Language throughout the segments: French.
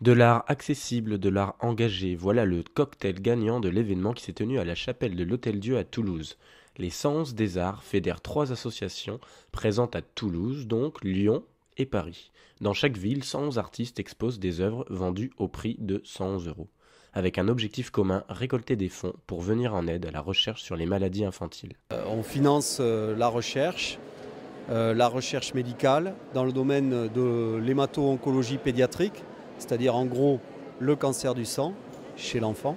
De l'art accessible, de l'art engagé, voilà le cocktail gagnant de l'événement qui s'est tenu à la chapelle de l'Hôtel-Dieu à Toulouse. Les Sens des Arts fédèrent 3 associations présentes à Toulouse, donc Lyon et Paris. Dans chaque ville, 111 artistes exposent des œuvres vendues au prix de 111 euros, avec un objectif commun, récolter des fonds pour venir en aide à la recherche sur les maladies infantiles. On finance la recherche médicale dans le domaine de l'hémato-oncologie pédiatrique, c'est-à-dire en gros le cancer du sang chez l'enfant.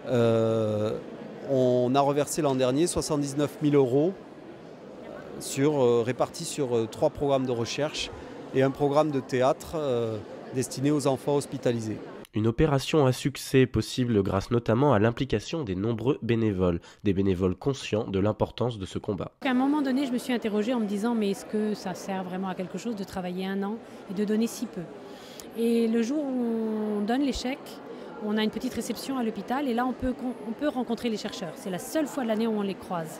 On a reversé l'an dernier 79 000 euros répartis sur 3 programmes de recherche et un programme de théâtre destiné aux enfants hospitalisés. Une opération à succès possible grâce notamment à l'implication des nombreux bénévoles, des bénévoles conscients de l'importance de ce combat. À un moment donné, je me suis interrogée en me disant mais est-ce que ça sert vraiment à quelque chose de travailler 1 an et de donner si peu ? Et le jour où on donne les chèques, on a une petite réception à l'hôpital et là on peut rencontrer les chercheurs. C'est la seule fois de l'année où on les croise.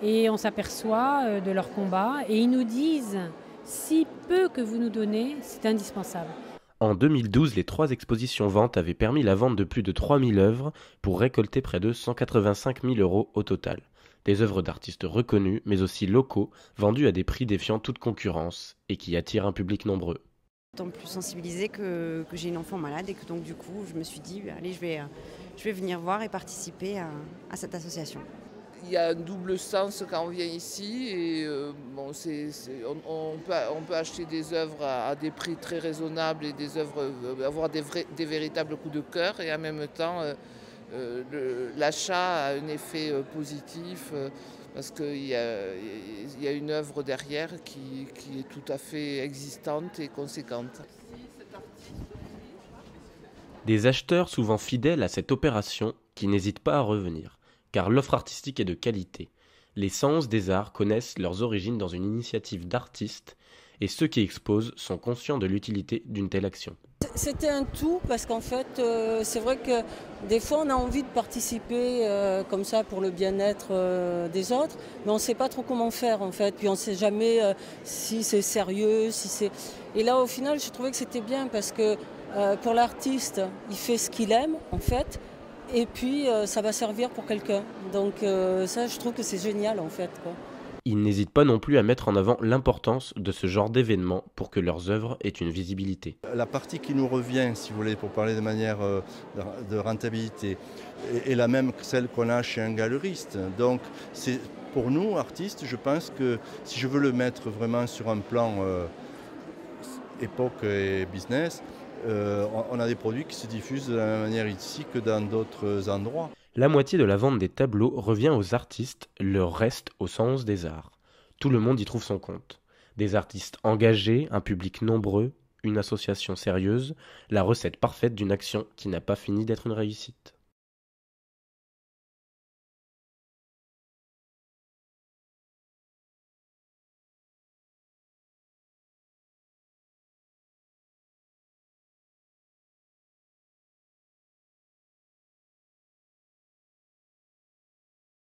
Et on s'aperçoit de leur combat et ils nous disent si peu que vous nous donnez, c'est indispensable. En 2012, les 3 expositions-ventes avaient permis la vente de plus de 3000 œuvres pour récolter près de 185 000 euros au total. Des œuvres d'artistes reconnus, mais aussi locaux, vendues à des prix défiant toute concurrence et qui attirent un public nombreux. D'autant plus sensibilisée que j'ai une enfant malade et que donc du coup je me suis dit allez je vais venir voir et participer à cette association. Il y a un double sens quand on vient ici et on peut acheter des œuvres à des prix très raisonnables et des œuvres avoir des véritables coups de cœur et en même temps l'achat a un effet positif parce qu'il y a une œuvre derrière qui est tout à fait existante et conséquente. Des acheteurs souvent fidèles à cette opération qui n'hésitent pas à revenir, car l'offre artistique est de qualité. Les Sens des Arts connaissent leurs origines dans une initiative d'artistes et ceux qui exposent sont conscients de l'utilité d'une telle action. C'était un tout parce qu'en fait, c'est vrai que des fois on a envie de participer comme ça pour le bien-être des autres, mais on ne sait pas trop comment faire en fait. Puis on ne sait jamais si c'est sérieux, si c'est. Et là au final, je trouvais que c'était bien parce que pour l'artiste, il fait ce qu'il aime en fait, et puis ça va servir pour quelqu'un. Donc ça, je trouve que c'est génial en fait, quoi. Ils n'hésitent pas non plus à mettre en avant l'importance de ce genre d'événements pour que leurs œuvres aient une visibilité. La partie qui nous revient, si vous voulez, pour parler de manière de rentabilité, est la même que celle qu'on a chez un galeriste. Donc c'est pour nous, artistes, je pense que si je veux le mettre vraiment sur un plan époque et business, on a des produits qui se diffusent de la même manière ici que dans d'autres endroits. La moitié de la vente des tableaux revient aux artistes, le reste au Sens des Arts. Tout le monde y trouve son compte. Des artistes engagés, un public nombreux, une association sérieuse, la recette parfaite d'une action qui n'a pas fini d'être une réussite.